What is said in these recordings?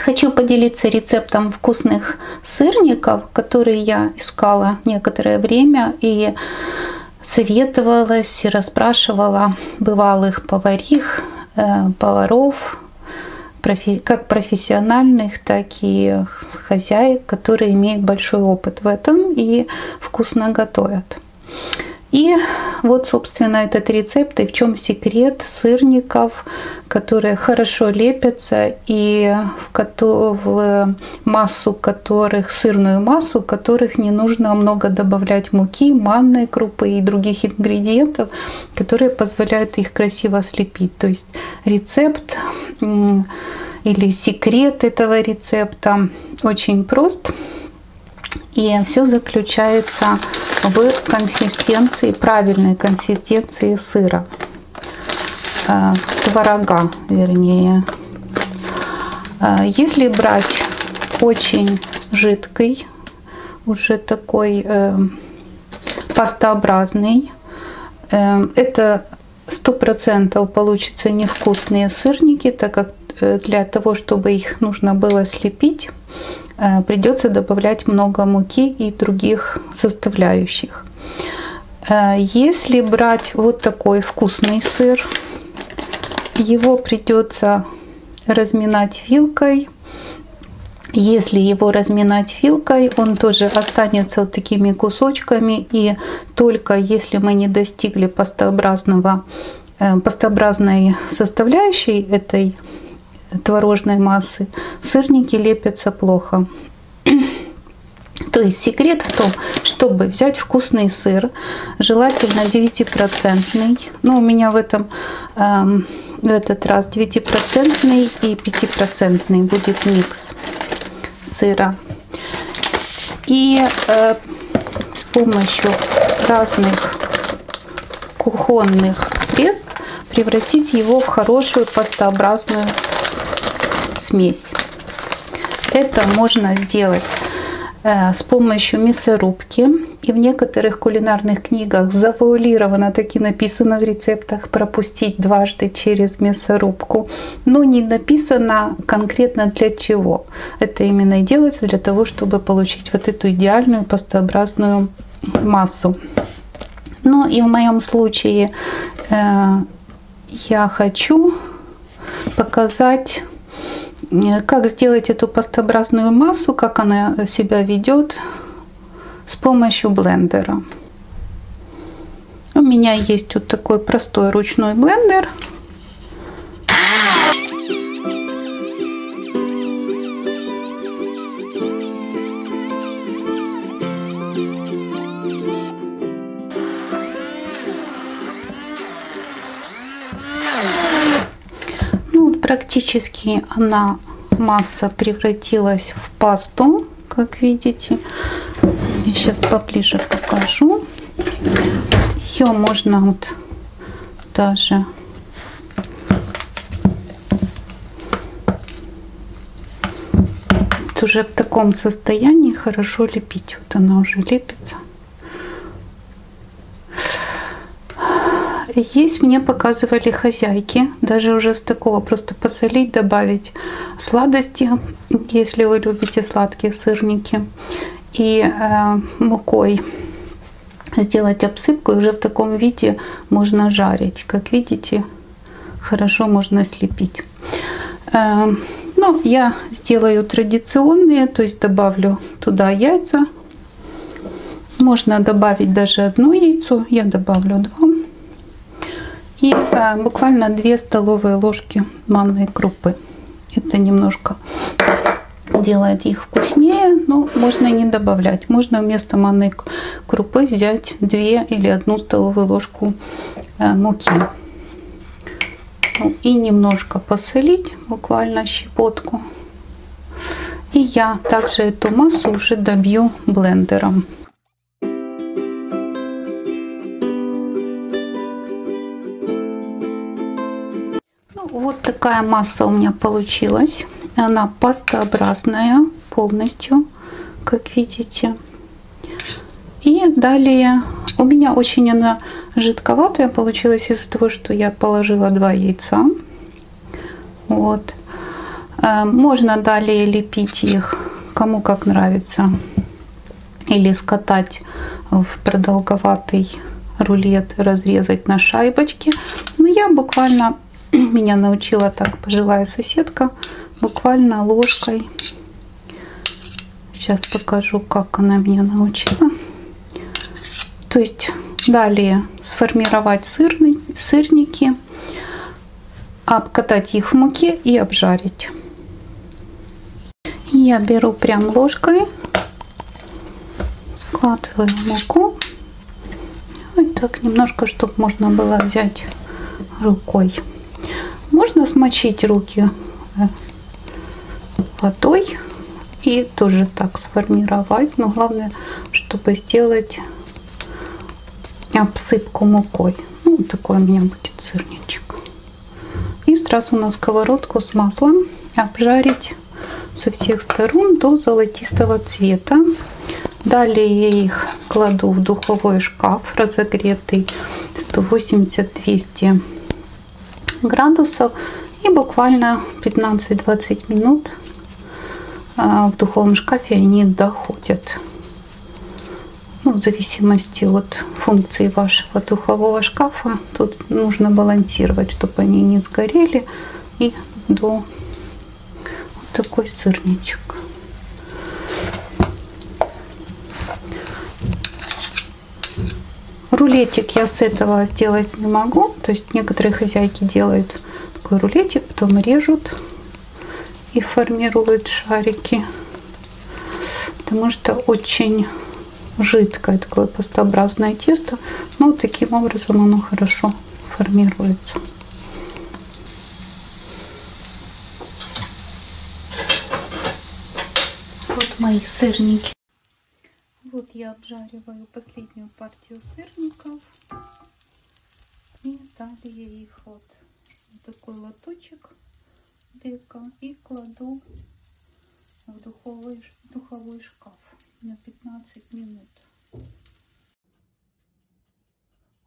Хочу поделиться рецептом вкусных сырников, которые я искала некоторое время и советовалась и расспрашивала бывалых поварих, поваров, как профессиональных, так и хозяек, которые имеют большой опыт в этом и вкусно готовят. И вот, собственно, этот рецепт, и в чем секрет сырников, которые хорошо лепятся, и в массу которых, сырную массу, которых не нужно много добавлять муки, манной крупы и других ингредиентов, которые позволяют их красиво слепить. То есть рецепт или секрет этого рецепта очень прост. И все заключается в консистенции, правильной консистенции сыра, творога, вернее. Если брать очень жидкий, уже такой пастообразный, это 100% получится невкусные сырники, так как для того, чтобы их нужно было слепить, придется добавлять много муки и других составляющих. Если брать вот такой вкусный сыр, его придется разминать вилкой. Если его разминать вилкой, он тоже останется вот такими кусочками, и только если мы не достигли пастообразной составляющей этой творожной массы, сырники лепятся плохо. То есть секрет в том, чтобы взять вкусный сыр, желательно 9%, но у меня в этот раз 9% и 5% будет микс сыра. И с помощью разных кухонных средств превратить его в хорошую пастообразную смесь. Это можно сделать с помощью мясорубки. И в некоторых кулинарных книгах завуалировано, так и написано в рецептах, пропустить дважды через мясорубку. Но не написано конкретно для чего. Это именно и делается для того, чтобы получить вот эту идеальную пастообразную массу. Но и в моем случае я хочу показать, как сделать эту пастообразную массу, как она себя ведет с помощью блендера. У меня есть вот такой простой ручной блендер. Практически масса превратилась в пасту, как видите. Я сейчас поближе покажу. Ее можно вот даже уже в таком состоянии хорошо лепить. Вот она уже лепится. Есть, мне показывали хозяйки, даже уже с такого просто посолить, добавить сладости, если вы любите сладкие сырники, и мукой сделать обсыпку, и уже в таком виде можно жарить. Как видите, хорошо можно слепить. Но я сделаю традиционные, то есть добавлю туда яйца. Можно добавить даже одно яйцо, я добавлю 2. И буквально 2 столовые ложки манной крупы. Это немножко делает их вкуснее, но можно и не добавлять. Можно вместо манной крупы взять 2 или 1 столовую ложку муки. И немножко посолить, буквально щепотку. И я также эту массу уже добью блендером. Вот такая масса у меня получилась. Она пастообразная полностью, как видите. И далее у меня очень она жидковатая получилась из-за того, что я положила 2 яйца. Вот. Можно далее лепить их, кому как нравится, или скатать в продолговатый рулет, разрезать на шайбочки. Но я буквально, меня научила так пожилая соседка, буквально ложкой. Сейчас покажу, как она меня научила. То есть далее сформировать сырники, обкатать их в муке и обжарить. Я беру прям ложкой, складываю муку. Вот так немножко, чтобы можно было взять рукой. Можно смочить руки водой и тоже так сформировать. Но главное, чтобы сделать обсыпку мукой. Ну, такой у меня будет сырничек. И сразу на сковородку с маслом обжарить со всех сторон до золотистого цвета. Далее я их кладу в духовой шкаф, разогретый 180-200 градусов. И буквально 15-20 минут в духовом шкафе они доходят. Ну, в зависимости от функции вашего духового шкафа, тут нужно балансировать, чтобы они не сгорели. И до вот такой сырничек. Рулетик я с этого сделать не могу. То есть некоторые хозяйки делают такой рулетик, потом режут и формируют шарики. Потому что очень жидкое такое пастообразное тесто. Но таким образом оно хорошо формируется. Вот мои сырники. Вот я обжариваю последнюю партию сырников. И далее их вот в такой лоточек дека и кладу в духовой шкаф на 15 минут.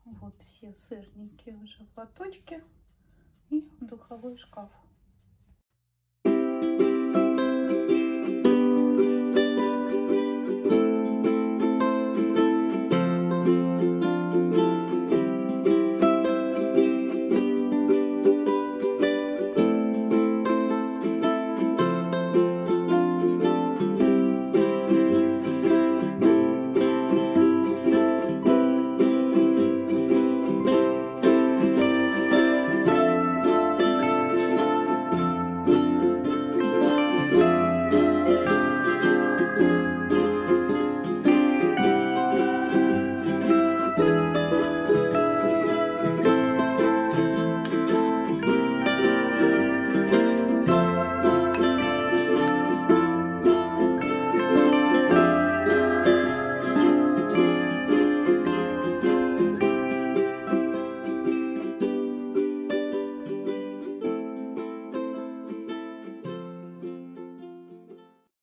Вот все сырники уже в лоточке и в духовой шкаф.